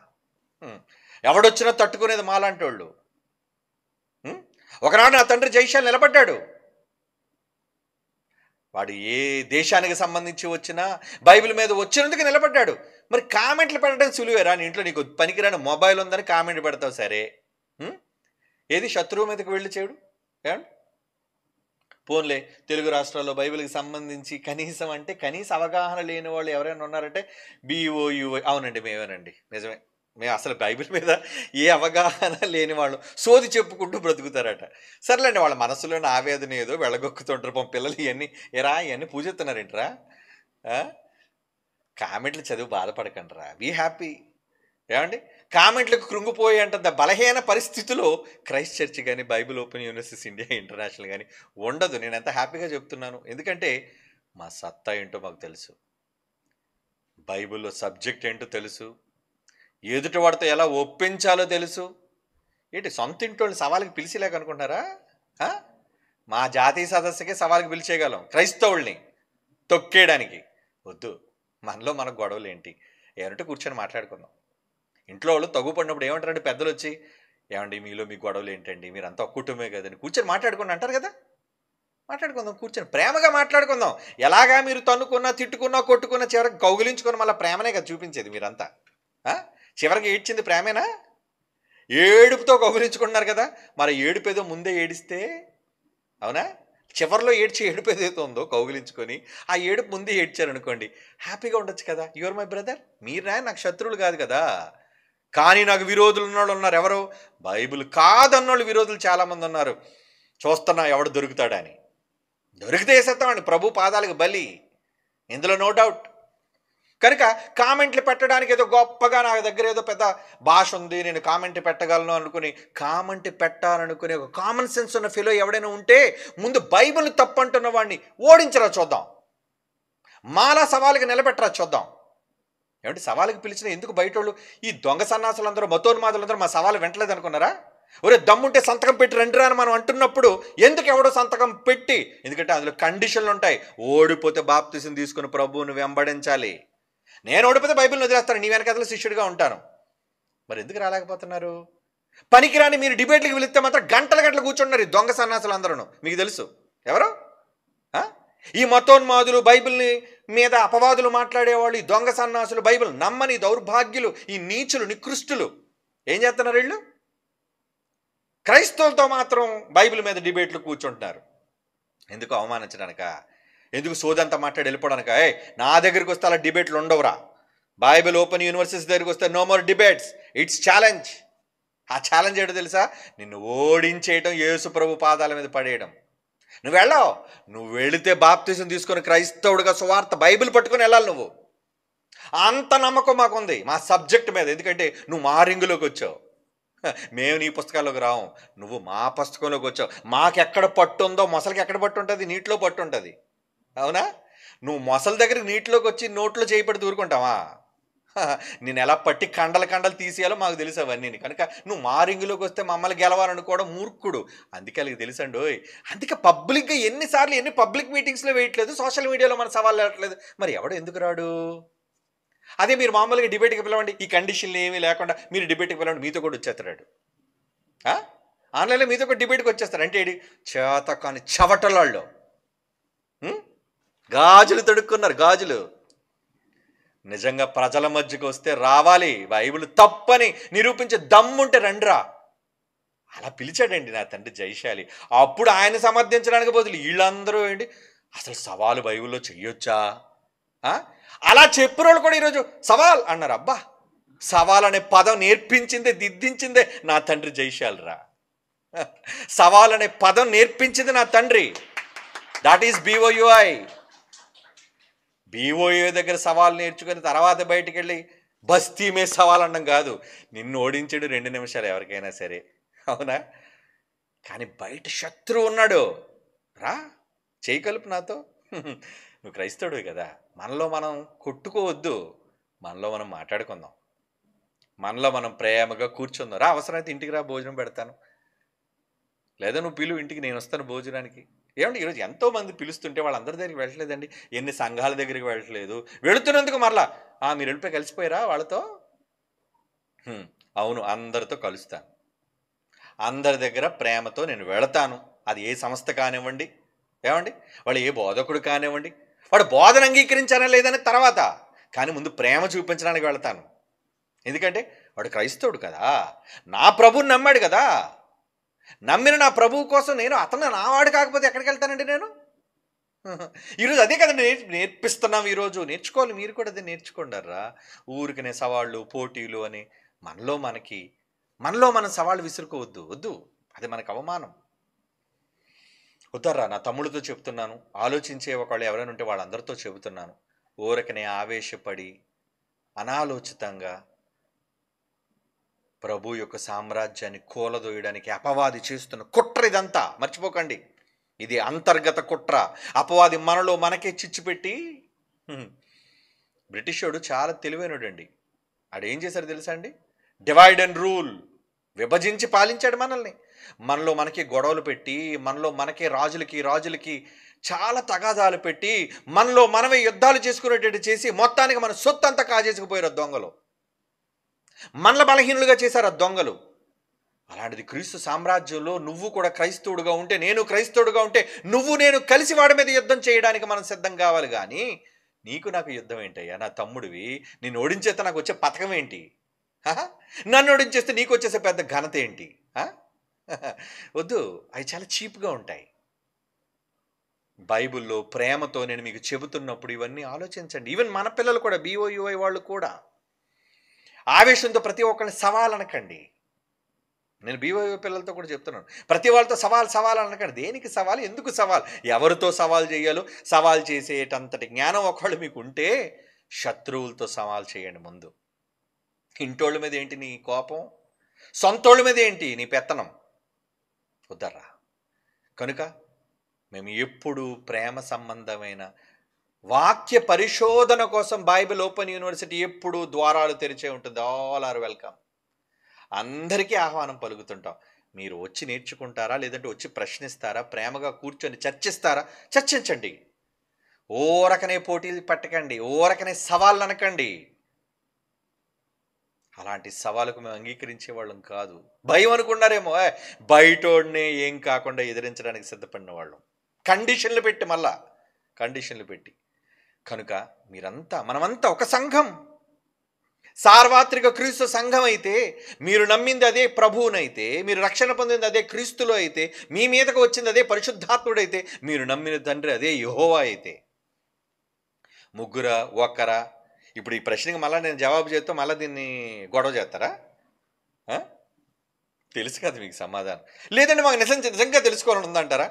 ఎవడొచ్చినా తట్టుకునేది మాలాంటి వాళ్ళు. ఒకనాడు నా తండ్రి జైశాల్ నిలబడ్డాడు. వాడు ఏ దేశానికి సంబంధించి వచ్చినా బైబిల్ మీద వచ్చినందుకు నిలబడ్డాడు. మరి కామెంట్లు పెట్టడం సులువేరా? నీ ఇంట్లో నీకు పనికిరాని మొబైల్ ఉందని కామెంట్ పెడతావు సరే, ఏది శత్రువు మీదకి వెళ్ళి చేయడు? ఏమండి పోన్లే, తెలుగు రాష్ట్రాల్లో బైబిల్కి సంబంధించి కనీస అవగాహన లేని వాళ్ళు ఎవరైనా ఉన్నారంటే BOUI. అవునండి మేమేనండి, నిజమే. మేము అసలు బైబిల్ మీద ఏ అవగాహన లేని వాళ్ళు సోది చెప్పుకుంటూ బ్రతుకుతారట. సర్లేండి, వాళ్ళ మనసులోని ఆవేదన ఏదో వెళ్ళగొక్కుతుంటారు పిల్లలు. ఇవన్నీ పూజిస్తున్నారేంట్రా? కామెంట్లు చదివి బాధపడకండిరా, బీ హ్యాపీ. ఏమండి కామెంట్లకు కృంగిపోయి అంట బలహీన పరిస్థితిలో క్రైస్ట్ చర్చ్ కానీ Bible open universities India international కానీ ఉండదు. నేను ఎంత హ్యాపీగా చెప్తున్నాను, ఎందుకంటే మా సత్తా ఏంటో మాకు తెలుసు, బైబిల్లో సబ్జెక్ట్ ఏంటో తెలుసు, ఎదుటి వాడితో ఎలా ఒప్పించాలో తెలుసు. ఏంటి సొంత ఇంటోళ్ళని సవాళ్ళకి పిలిచేలేక అనుకుంటున్నారా? మా జాతీయ సదస్సుకే సవాళ్ళకి పిలిచేయగలం, క్రైస్తవుల్ని తొక్కేయడానికి వద్దు. మనలో మనకు గొడవలు ఏంటి? ఏమంటే కూర్చొని మాట్లాడుకుందాం. ఇంట్లో వాళ్ళు తగ్గుపడినప్పుడు ఏమంటారంటే పెద్దలు వచ్చి, ఏమండి మీలో మీ గొడవలు ఏంటండి, మీరంతా ఒక కుటుంబమే కదండి, కూర్చొని మాట్లాడుకుని అంటారు కదా. మాట్లాడుకుందాం, కూర్చొని ప్రేమగా మాట్లాడుకుందాం. ఎలాగా మీరు తన్నుకున్నా తిట్టుకున్నా కొట్టుకున్నా చివరికి కౌగిలించుకొని మళ్ళీ ప్రేమనే కదా చూపించేది మీరంతా. చివరికి ఏడ్చింది ప్రేమేనా? ఏడుపుతో కౌగిలించుకుంటున్నారు కదా. మరి ఏడుపేదో ముందే ఏడిస్తే, అవునా? చివరిలో ఏడుపు ఏదైతే ఉందో కౌగిలించుకొని ఆ ఏడుపు ముందే ఏడ్చారనుకోండి, హ్యాపీగా ఉండొచ్చు కదా. యువర్ మై బ్రదర్, మీరు నాకు శత్రువులు కాదు కదా. కానీ నాకు విరోధులు ఉన్నోళ్ళు ఉన్నారు. ఎవరు? బైబిల్ కాదన్నోళ్ళు విరోధులు చాలామంది ఉన్నారు. చూస్తున్నా ఎవడు దొరుకుతాడని. దొరికితే వేసేస్తామండి, ప్రభు పాదాలకు బలి, ఇందులో నో డౌట్. కనుక కామెంట్లు పెట్టడానికి ఏదో గొప్పగా నా దగ్గర ఏదో పెద్ద భాష ఉంది, నేను కామెంట్ పెట్టగలను అనుకుని, కామెంట్ పెట్టాలనుకునే ఒక కామన్ సెన్స్ ఉన్న ఫిలో ఎవడైనా ఉంటే ముందు బైబిల్ తప్పంటున్న వాడిని ఓడించరా చూద్దాం, మాలా సవాలుకి నిలబెట్టరా చూద్దాం. ఏమంటే సవాలుకి పిలిచిన ఎందుకు బయట వాళ్ళు, ఈ దొంగ సన్నాసులందరూ మతోన్మాదులందరూ మా సవాలు వెంటలేదు అనుకున్నారా? ఒరే దమ్ముంటే సంతకం పెట్టి రండిరా అని మనం అంటున్నప్పుడు ఎందుకు ఎవడో సంతకం పెట్టి, ఎందుకంటే అందులో కండిషన్లు ఉంటాయి. ఓడిపోతే బాప్తిసం తీసుకుని ప్రభువుని వెంబడించాలి. నేను ఓడిపోతే బైబిల్ని వదిలేస్తాను, నీ వెనకాల శిష్యుడిగా ఉంటాను. మరి ఎందుకు రాలేకపోతున్నారు? పనికిరాని మీరు డిబేట్లకు వెళితే మాత్రం గంటల గంటలు కూర్చుంటున్నారు ఈ దొంగ సన్నాసులు అందరూ. మీకు తెలుసు ఎవరు? ఈ మతోన్మాదులు, బైబిల్ని మీద అపవాదులు మాట్లాడేవాళ్ళు, ఈ దొంగ సన్నాసులు, బైబిల్ నమ్మని దౌర్భాగ్యులు, ఈ నీచులు, నికృష్టులు ఏం చేస్తున్నారు? వీళ్ళు క్రైస్తవులతో మాత్రం బైబిల్ మీద డిబేట్లు కూర్చుంటున్నారు. ఎందుకు? అవమానించడానిక? ఎందుకు? సోదంతా మాట్లాడి వెళ్ళిపోవడానిక? నా దగ్గరికి వస్తే అలా డిబేట్లు ఉండవురా. బైబిల్ ఓపెన్ యూనివర్సిటీస్ దగ్గరికి వస్తే no more debates, it's challenge. ఆ ఛాలెంజ్ ఏంటో తెలుసా? నిన్ను ఓడించేయడం, యేసు ప్రభు పాదాల మీద పడేయడం. నువ్వు వెళ్ళావు, నువ్వు వెళితే బాప్తిసం తీసుకొని క్రైస్తవుడిగా సువార్త బైబిల్ పట్టుకొని వెళ్ళాలి. నువ్వు అంత నమ్మకం మాకుంది మా సబ్జెక్ట్ మీద. ఎందుకంటే నువ్వు మా రింగులోకి వచ్చావు, మేము నీ పుస్తకాల్లోకి రావు, నువ్వు మా పుస్తకంలోకి వచ్చావు. మాకెక్కడ పట్టు ఉందో, మొసలికి ఎక్కడ పట్టు ఉంటుంది? నీటిలో పట్టు ఉంటుంది. అవునా? నువ్వు మొసలి దగ్గరికి నీటిలోకి వచ్చి నోట్లో చేయబడి దూరుకుంటావా? నేను ఎలా పట్టి కండలు కండలు తీసేయాలో మాకు తెలుసు అవన్నీ. కనుక నువ్వు మా రింగులోకి వస్తే మమ్మల్ని గెలవాలనుకోవడం మూర్ఖుడు. అందుకే అలాగే తెలుసండి. అందుకే పబ్లిక్గా ఎన్నిసార్లు ఎన్ని పబ్లిక్ మీటింగ్స్లో వేయట్లేదు, సోషల్ మీడియాలో మన సవాళ్ళు వెళ్ళట్లేదు. మరి ఎవడు ఎందుకు రాడు? అదే మీరు మామూలుగా డిబేట్కి పిలవండి, ఈ కండిషన్లు ఏమీ లేకుండా మీరు డిబేట్కి పిలవండి, మీతో కూడా వచ్చేస్తాడు. ఆన్లైన్లో మీతో కూడా డిబేట్కి వచ్చేస్తాడు. అంటే చేత కానీ చవటలాళ్ళు గాజులు తొడుక్కున్నారు, గాజులు. నిజంగా ప్రజల మధ్యకు వస్తే రావాలి, బైబిల్ తప్పని నిరూపించే దమ్ముంటే రండిరా. అలా పిలిచాడండి నా తండ్రి జయశాలి. అప్పుడు ఆయన సమర్థించడానికి బదులు వీళ్ళందరూ ఏంటి అసలు సవాలు బైబిల్లో చెయ్యొచ్చా? అలా చెప్పిన వాళ్ళు కూడా ఈరోజు సవాల్ అన్నారు. అబ్బా, సవాల్ అనే పదం నేర్పించిందే, దిద్దించిందే నా తండ్రి జయశాలిరా. సవాల్ అనే పదం నేర్పించింది నా తండ్రి. That is BOUI. BOUI దగ్గర సవాల్ నేర్చుకుని తర్వాత బయటికి వెళ్ళి బస్తీ మీద సవాల్ అనడం కాదు. నిన్ను ఓడించాడు 2 నిమిషాలు ఎవరికైనా సరే, అవునా? కానీ బయట శత్రువు ఉన్నాడు, రా చేయి కలుపు నాతో. నువ్వు క్రైస్తవుడు కదా, మనలో మనం కొట్టుకోవద్దు, మనలో మనం మాట్లాడుకుందాం, మనలో మనం ప్రేమగా కూర్చుందాం. రా, అవసరమైతే ఇంటికి రా, భోజనం పెడతాను, లేదా నువ్వు పిలువు ఇంటికి, నేను వస్తాను భోజనానికి. ఏమంటే ఈరోజు ఎంతోమంది పిలుస్తుంటే వాళ్ళందరి దగ్గరికి వెళ్ళట్లేదండి. ఎన్ని సంఘాల దగ్గరికి వెళ్ళట్లేదు. వెళుతున్నందుకు మరలా మీరు వెళ్ళిపోయి కలిసిపోయారా వాళ్ళతో? అవును, అందరితో కలుస్తాను, అందరి దగ్గర ప్రేమతో నేను వెళతాను. అది ఏ సంస్థ కానివ్వండి, ఏమండి వాళ్ళు ఏ బోధకుడు కానివ్వండి, వాడు బోధన అంగీకరించారా లేదని తర్వాత, కానీ ముందు ప్రేమ చూపించడానికి వెళతాను. ఎందుకంటే వాడు క్రైస్తవుడు కదా, నా ప్రభువుని నమ్మాడు కదా. నమ్మిన నా ప్రభువు కోసం నేను అతను నావాడు కాకపోతే ఎక్కడికి వెళ్తానండి నేను? ఈరోజు అదే కదా నేర్పిస్తున్నాం. ఈరోజు నేర్చుకోవాలి, మీరు కూడా అదే నేర్చుకోండారా. ఊరికనే సవాళ్ళు, పోటీలు అని మనలో మనం సవాళ్ళు విసురుకోవద్దు, వద్దు, అది మనకు అవమానం. వద్దర్రా, నా తమ్ముడితో చెప్తున్నాను, ఆలోచించే ఒకళ్ళు ఎవరైనా ఉంటే వాళ్ళందరితో చెబుతున్నాను. ఊరకనే ఆవేశపడి అనాలోచితంగా ప్రభు యొక్క సామ్రాజ్యాన్ని కూలదోయడానికి అపవాది చేస్తున్న కుట్ర ఇదంతా. మర్చిపోకండి, ఇది అంతర్గత కుట్ర. అపవాది మనలో మనకే చిచ్చుపెట్టి, బ్రిటిష్ వాడు చాలా తెలివైనడండి. ఆడేం చేశారు తెలుసా అండి? డివైడ్ అండ్ రూల్, విభజించి పాలించాడు మనల్ని. మనలో మనకి గొడవలు పెట్టి, మనలో మనకే రాజులకి చాలా తగాదాలు పెట్టి, మనలో మనమే యుద్ధాలు చేసుకునేటట్టు చేసి మొత్తానికి మన సొత్తు అంతా కాజేసుకుపోయారు దొంగలు. మనల బలహీనులుగా చేశారు ఆ దొంగలు. అలాంటిది క్రీస్తు సామ్రాజ్యంలో నువ్వు కూడా క్రైస్తవుడుగా ఉంటే, నేను క్రైస్తవుడుగా ఉంటే, నువ్వు నేను కలిసి వాడి మీద యుద్ధం చేయడానికి మనం సిద్ధం కావాలి. కానీ నీకు నాకు యుద్ధం ఏంటయ్యా? నా తమ్ముడివి, నేను ఓడించేస్తే నాకు వచ్చే పథకం ఏంటి? నన్ను ఓడించేస్తే నీకు వచ్చేసే పెద్ద ఘనత ఏంటి? వద్దు, అవి చాలా చీప్గా ఉంటాయి. బైబిల్లో ప్రేమతో నేను మీకు చెబుతున్నప్పుడు ఇవన్నీ ఆలోచించండి. ఈవెన్ మన పిల్లలు కూడా, BOUI వాళ్ళు కూడా ఆవేశంతో ప్రతి ఒక్కరిని సవాల్ అనకండి. నేను బీవైఓ పిల్లలతో కూడా చెప్తున్నాను. ప్రతి వాళ్ళతో సవాల్ అనకండి. దేనికి సవాల్? ఎందుకు సవాల్? ఎవరితో సవాల్ చేయాలో సవాల్ చేసేటంతటి జ్ఞానం ఒకళ్ళు మీకు ఉంటే శత్రువులతో సవాల్ చేయండి ముందు. ఇంటోళ్ళ మీద ఏంటి నీ కోపం? సొంతోళ్ళ మీద ఏంటి నీ పెత్తనం? కుదర్రా. కనుక మేము ఎప్పుడు ప్రేమ సంబంధమైన వాక్య పరిశోధన కోసం బైబిల్ ఓపెన్ యూనివర్సిటీ ఎప్పుడు ద్వారాలు తెరిచే ఉంటుంది. All are welcome. అందరికీ ఆహ్వానం పలుకుతుంటాం. మీరు వచ్చి నేర్చుకుంటారా, లేదంటే వచ్చి ప్రశ్నిస్తారా, ప్రేమగా కూర్చొని చర్చిస్తారా? చర్చించండి. ఓరకనే పోటీలు పెట్టకండి, ఓరకనే సవాళ్ళు అనకండి. అలాంటి సవాలుకు మేము అంగీకరించే వాళ్ళం కాదు. భయం అనుకున్నారేమో, బయటోడినే ఏం కాకుండా ఎదిరించడానికి సిద్ధపడిన వాళ్ళం. కండిషన్లు పెట్టి. కనుక మనమంతా ఒక సంఘం, సార్వత్రిక క్రీస్తు సంఘం అయితే, మీరు నమ్మింది అదే ప్రభువునైతే, మీరు రక్షణ పొందింది అదే క్రీస్తులో అయితే, మీ మీదకు వచ్చింది అదే పరిశుద్ధాత్ముడైతే, మీరు నమ్మిన తండ్రి అదే యెహోవా అయితే, ముగ్గురా ఒక్కరా? ఇప్పుడు ఈ ప్రశ్నకి మళ్ళీ నేను జవాబు చేస్తూ మళ్ళీ దీన్ని గొడవ చేస్తారా? తెలుసు కదా మీకు సమాధానం. లేదంటే మాకు నిజంగా తెలుసుకోవాలని ఉందంటారా?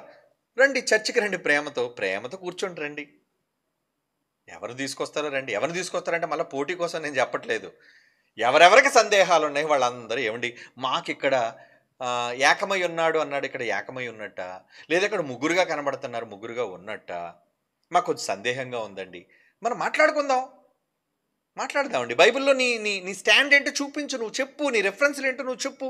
రండి, చర్చికి రండి, ప్రేమతో కూర్చోండి రండి. ఎవరు తీసుకొస్తారంటే మళ్ళీ పోటీ కోసం నేను చెప్పట్లేదు. ఎవరెవరికి సందేహాలు ఉన్నాయి వాళ్ళందరూ ఏమండి మాకిక్కడ ఏకమై ఉన్నాడు అన్నాడు, ఇక్కడ ఏకమై ఉన్నట్ట, లేదా ఇక్కడ ముగ్గురుగా కనబడుతున్నారు, ముగ్గురుగా ఉన్నట్ట, మాకు కొంచెం సందేహంగా ఉందండి. మనం మాట్లాడదామండి. బైబిల్లో నీ స్టాండ్ ఏంటో చూపించు, నువ్వు చెప్పు, నీ రెఫరెన్స్లు ఏంటో నువ్వు చెప్పు.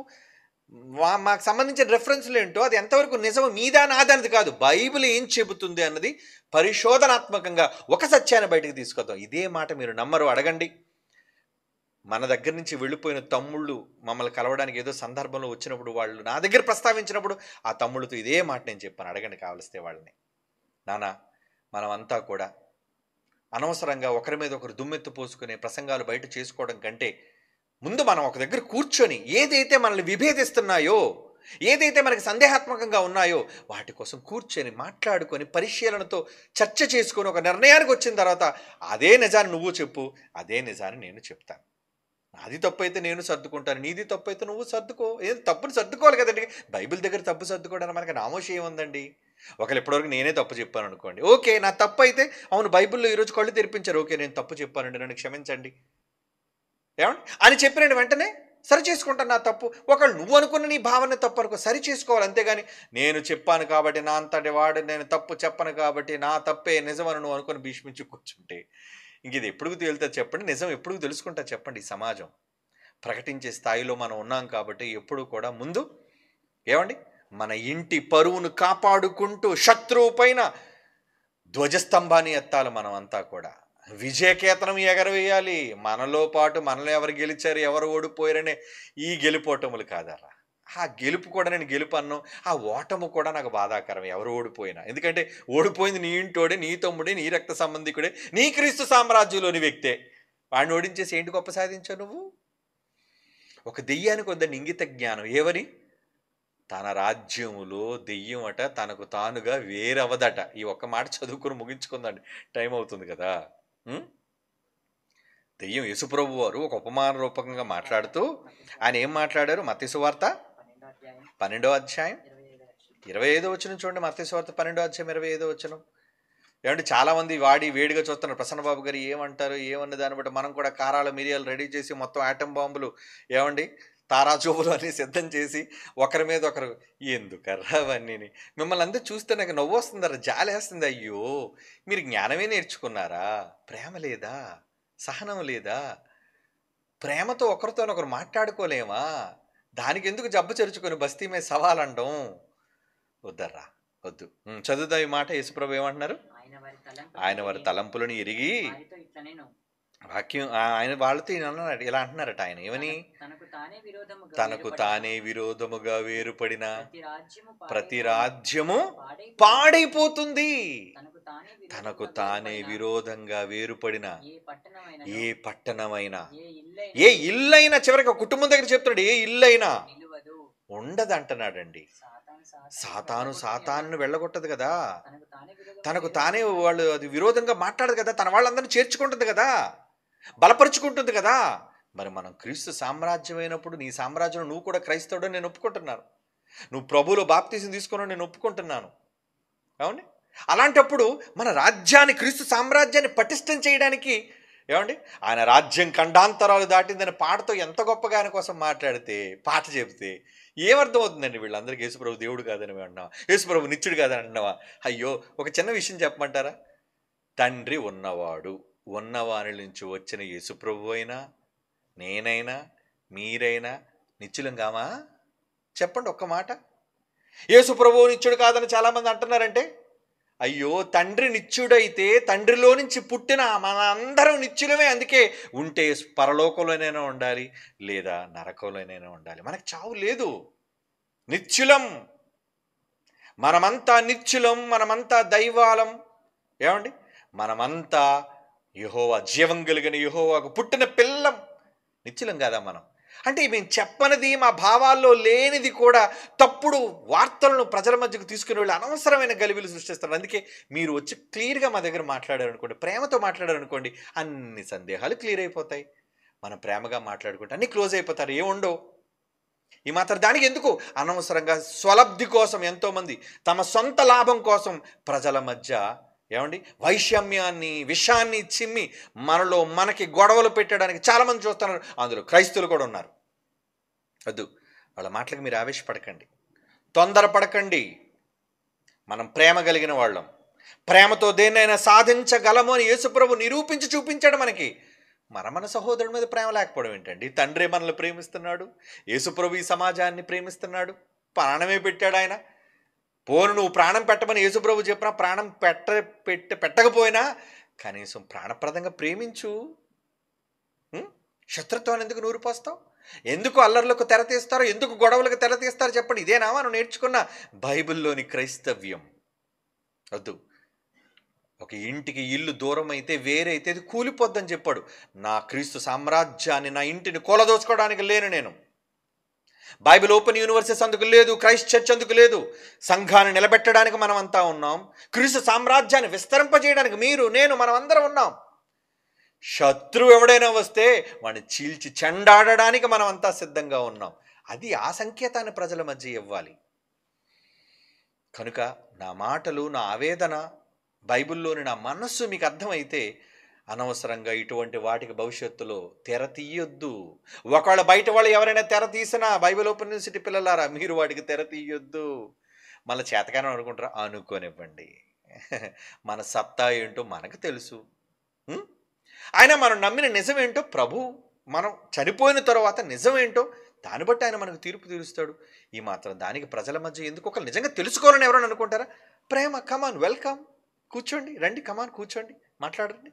మాకు సంబంధించిన రెఫరెన్స్లు ఏంటో అది ఎంతవరకు నిజం, మీదా నాదన్నది కాదు, బైబిల్ ఏం చెబుతుంది అన్నది పరిశోధనాత్మకంగా ఒక సత్యాన్ని బయటకు తీసుకొద్దాం. ఇదే మాట మీరు నమ్మరు, అడగండి. మన దగ్గర నుంచి వెళ్ళిపోయిన తమ్ముళ్ళు మమ్మల్ని కలవడానికి ఏదో సందర్భంలో వచ్చినప్పుడు, వాళ్ళు నా దగ్గర ప్రస్తావించినప్పుడు ఆ తమ్ముళ్ళతో ఇదే మాట నేను చెప్పాను. అడగండి కావలిస్తే వాళ్ళని. నానా, మనమంతా కూడా అనవసరంగా ఒకరి మీద ఒకరు దుమ్మెత్తు పోసుకునే ప్రసంగాలు బయట చేసుకోవడం కంటే ముందు మనం ఒక దగ్గర కూర్చొని ఏదైతే మనల్ని విభేదిస్తున్నాయో, ఏదైతే మనకి సందేహాత్మకంగా ఉన్నాయో వాటి కోసం కూర్చొని మాట్లాడుకొని పరిశీలనతో చర్చ చేసుకొని ఒక నిర్ణయానికి వచ్చిన తర్వాత అదే నిజాన్ని నువ్వు చెప్పు, అదే నిజాన్ని నేను చెప్తాను. నాది తప్పు అయితే నేను సర్దుకుంటాను, నీది తప్పు అయితే నువ్వు సర్దుకో. ఏది తప్పుని సర్దుకోవాలి కదండి. బైబిల్ దగ్గర తప్పు సర్దుకోవడానికి మనకి నామోషి ఏముందండి? ఒకళ్ళు ఇప్పటివరకు నేనే తప్పు చెప్పాను అనుకోండి, ఓకే నా తప్పు అయితే, అవును బైబిల్లో ఈరోజు కళ్ళు తెరిపించారు, ఓకే నేను తప్పు చెప్పానండి, నన్ను క్షమించండి ఏమండి అని చెప్పిన వెంటనే సరి చేసుకుంటాను నా తప్పు. ఒకళ్ళు నువ్వు అనుకున్న నీ భావన తప్పు అనుకో, సరి చేసుకోవాలి. అంతేగాని నేను చెప్పాను కాబట్టి నా అంతటి వాడు, నేను తప్పు చెప్పను కాబట్టి నా తప్పే నిజమని నువ్వు అనుకుని భీష్మించి కూర్చుంటే ఇంక ఇది ఎప్పుడు తేలుతుంది చెప్పండి? నిజం ఎప్పుడు తెలుసుకుంటా చెప్పండి? ఈ సమాజం ప్రకటించే స్థాయిలో మనం ఉన్నాం కాబట్టి ఎప్పుడు కూడా ముందు ఏమండి మన ఇంటి పరువును కాపాడుకుంటూ శత్రువు పైన ధ్వజస్తంభాన్ని ఎత్తాలి. మనం అంతా కూడా విజయకేతనం ఎగరవేయాలి. మనలో పాటు మనలో ఎవరు గెలిచారు, ఎవరు ఓడిపోయారనే ఈ గెలుపోటములు కాదరా. ఆ గెలుపు కూడా నేను గెలుపు అన్నాను, ఆ ఓటము కూడా నాకు బాధాకరం ఎవరు ఓడిపోయినా. ఎందుకంటే ఓడిపోయింది నీ ఇంటోడే, నీ తమ్ముడే, నీ రక్త సంబంధికుడే, నీ క్రీస్తు సామ్రాజ్యంలోని వ్యక్తే. వాడిని ఓడించేసి ఏంటి గొప్ప సాధించావు నువ్వు? ఒక దెయ్యానికి వద్దండి ఇంగిత జ్ఞానం. ఏవని? తన రాజ్యములో దెయ్యం అట తనకు తానుగా వేరవదట. ఈ ఒక్క మాట చదువుకుని ముగించుకుందండి, టైం అవుతుంది కదా. దెయ్యం యేసుప్రభు వారు ఒక ఉపమాన రూపకంగా మాట్లాడుతూ ఆయన ఏం మాట్లాడారు? మత్తయి సువార్త 12వ అధ్యాయం 25వ వచనం చూడండి. మత్తయి సువార్త 12వ అధ్యాయం 25వ వచనం. ఏమంటే చాలామంది వేడిగా చూస్తున్నారు. ప్రసన్నబాబు గారు ఏమంటారు, ఏమన్న దాన్ని బట్టి మనం కూడా కారాల మిరియాలు రెడీ చేసి మొత్తం ఆటం బాంబులు ఏమండి తారాచూపులు అన్నీ సిద్ధం చేసి ఒకరి మీద ఒకరు ఎందుకర్రా అవన్నీ. మిమ్మల్ని అందరూ చూస్తే నాకు నవ్వు వస్తుందరా, జాలి వేస్తుంది. అయ్యో మీరు జ్ఞానమే నేర్చుకున్నారా? ప్రేమ లేదా? సహనం లేదా? ప్రేమతో ఒకరితోనొకరు మాట్లాడుకోలేమా? దానికి ఎందుకు జబ్బు చెరుచుకొని బస్తీ మీద సవాలండం? వద్దర్రా, వద్దు. చదువుతా ఈ మాట. యేసుప్రభు ఏమంటున్నారు? ఆయన వారి తలంపులను ఎరిగి వాక్యం ఆయన వాళ్ళతో ఇలా అంటున్నారట. ఆయన ఏమని? తనకు తానే విరోధముగా వేరుపడిన ప్రతి రాజ్యము పాడైపోతుంది. తనకు తానే విరోధంగా వేరుపడిన ఏ పట్టణమైనా, ఏ ఇల్లైనా, చివరికి ఒక కుటుంబం దగ్గర చెప్తున్నాడు, ఏ ఇల్లైనా ఉండదంటున్నాడండి. సాతాను వెళ్ళగొట్టదు కదా, తనకు తానే వాళ్ళు అది విరోధంగా మాట్లాడదు కదా, తన వాళ్ళందరినీ చేర్చుకుంటుంది కదా, బలపరుచుకుంటుంది కదా. మరి మనం క్రీస్తు సామ్రాజ్యం అయినప్పుడు నీ సామ్రాజ్యంలో నువ్వు కూడా క్రైస్తవుడని నేను ఒప్పుకుంటున్నాను. నువ్వు ప్రభువులో బాప్తీసం తీసుకున్నావు, నేను ఒప్పుకుంటున్నాను. ఏమండి? అలాంటప్పుడు మన రాజ్యాన్ని, క్రీస్తు సామ్రాజ్యాన్ని పటిష్టం చేయడానికి ఏమండి ఆయన రాజ్యం ఖండాంతరాలు దాటిందని పాటతో ఎంత గొప్పగా ఆయన కోసం మాట్లాడితే, పాట చెబితే ఏమర్థం అవుతుందండి? వీళ్ళందరికీ యేసుప్రభు దేవుడు కాదని అంటున్నావా, యేసుప్రభు నిత్యుడు కాదని అంటున్నావా? అయ్యో, ఒక చిన్న విషయం చెప్పమంటారా? తండ్రి ఉన్నవాడు, ఉన్నవాని నుంచి వచ్చిన యేసుప్రభు అయినా, నేనైనా, మీరైనా నిత్యులం కామా? చెప్పండి ఒక్క మాట. యేసుప్రభు నిత్యుడు కాదని చాలామంది అంటున్నారంటే, అయ్యో, తండ్రి నిత్యుడైతే తండ్రిలో నుంచి పుట్టిన మన అందరం నిత్యులమే. అందుకే ఉంటే పరలోకంలోనైనా ఉండాలి, లేదా నరకంలోనైనా ఉండాలి. మనకు చావు లేదు, నిత్యులం. మనమంతా నిత్యులం, మనమంతా దైవాలం. ఏమండి? మనమంతా యెహోవా, జీవం కలిగిన యెహోవాకు పుట్టిన పిల్లం. నిత్యులం కాదా మనం? అంటే మేము చెప్పనిది, మా భావాల్లో లేనిది కూడా తప్పుడు వార్తలను ప్రజల మధ్యకు తీసుకుని వెళ్ళి అనవసరమైన గలిబిలు సృష్టిస్తారు. అందుకే మీరు వచ్చి క్లియర్గా మా దగ్గర మాట్లాడారనుకోండి, ప్రేమతో మాట్లాడారనుకోండి, అన్ని సందేహాలు క్లియర్ అయిపోతాయి. మనం ప్రేమగా మాట్లాడుకుంటే అన్నీ క్లోజ్ అయిపోతారు, ఏముండవు. ఈ మాత్రం దానికి ఎందుకు అనవసరంగా స్వలబ్ధి కోసం ఎంతోమంది తమ సొంత లాభం కోసం ప్రజల మధ్య ఏమండి వైషమ్యాన్ని, విషాన్ని చిమ్మి మనలో మనకి గొడవలు పెట్టడానికి చాలామంది చూస్తున్నారు. అందులో క్రైస్తవులు కూడా ఉన్నారు. వద్దు, వాళ్ళ మాటలకు మీరు ఆవేశపడకండి, తొందరపడకండి. మనం ప్రేమ కలిగిన వాళ్ళం, ప్రేమతో దేన్నైనా సాధించగలము అని యేసుప్రభు నిరూపించి చూపించాడు మనకి. మన సహోదరుడి మీద ప్రేమ లేకపోవడం ఏంటండి? తండ్రి మనల్ని ప్రేమిస్తున్నాడు, యేసుప్రభు ఈ సమాజాన్ని ప్రేమిస్తున్నాడు, ప్రాణమే పెట్టాడు ఆయన. పోను నువ్వు ప్రాణం పెట్టమని యేసుప్రభు చెప్పినా, ప్రాణం పెట్టకపోయినా కనీసం ప్రాణప్రదంగా ప్రేమించు. శత్రుత్వాన్ని ఎందుకు నూరిపోస్తావు? ఎందుకు అల్లర్లకు తెర తీస్తారు? ఎందుకు గొడవలకు తెర తీస్తారు? చెప్పండి. ఇదేనా మనం నేర్చుకున్న బైబిల్లోని క్రైస్తవ్యం? వద్దు. ఒక ఇంటికి ఇల్లు దూరం అయితే, వేరైతే అది కూలిపోద్దని చెప్పాడు. నా క్రీస్తు సామ్రాజ్యాన్ని, నా ఇంటిని కూలదోచుకోవడానికి లేను నేను. బైబిల్ ఓపెన్ యూనివర్సిటీస్ అందుకు లేదు, క్రైస్ట్ చర్చ్ అందుకు లేదు. సంఘాన్ని నిలబెట్టడానికి మనం అంతా ఉన్నాం. క్రీస్తు సామ్రాజ్యాన్ని విస్తరింపజేయడానికి మీరు, నేను, మనం అందరం ఉన్నాం. శత్రువు ఎవడైనా వస్తే వాడిని చీల్చి చెండాడడానికి మనం అంతా సిద్ధంగా ఉన్నాం. అది ఆ సంకేతాన్ని ప్రజల మధ్య ఇవ్వాలి. కనుక నా మాటలు, నా ఆవేదన, బైబిల్లోని నా మనస్సు మీకు అర్థమైతే అనవసరంగా ఇటువంటి వాటికి భవిష్యత్తులో తెర తీయొద్దు. ఒకవేళ బయట వాళ్ళు ఎవరైనా తెర తీసినా, బైబిల్ ఓపెన్ యూనివర్సిటీ పిల్లలారా, మీరు వాటికి తెర తీయొద్దు. మళ్ళీ చేతకాని అనుకుంటారా? అనుకోనివ్వండి. మన సత్తా ఏంటో మనకు తెలుసు. ఆయన మనం నమ్మిన నిజమేంటో, ప్రభు మనం చనిపోయిన తర్వాత నిజమేంటో దాన్ని బట్టి ఆయన మనకు తీర్పు తీరుస్తాడు. ఈ మాత్రం దానికి ప్రజల మధ్య ఎందుకు? ఒకరు నిజంగా తెలుసుకోవాలని ఎవరైనా అనుకుంటారా? ప్రేమ, కమాన్, వెల్కమ్, కూర్చోండి, రండి, కమాన్, కూర్చోండి, మాట్లాడండి.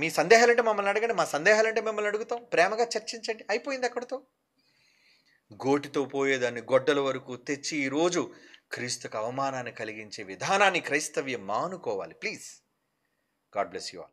మీ సందేహాలంటే మమ్మల్ని అడగండి, మా సందేహాలంటే మిమ్మల్ని అడుగుతాం. ప్రేమగా చర్చించండి, అయిపోయింది అక్కడితో. గోటితో పోయేదాన్ని గొడ్డల వరకు తెచ్చి ఈరోజు క్రీస్తుకు అవమానాన్ని కలిగించే విధానాన్ని క్రైస్తవ్యం మానుకోవాలి. Please, god bless you all.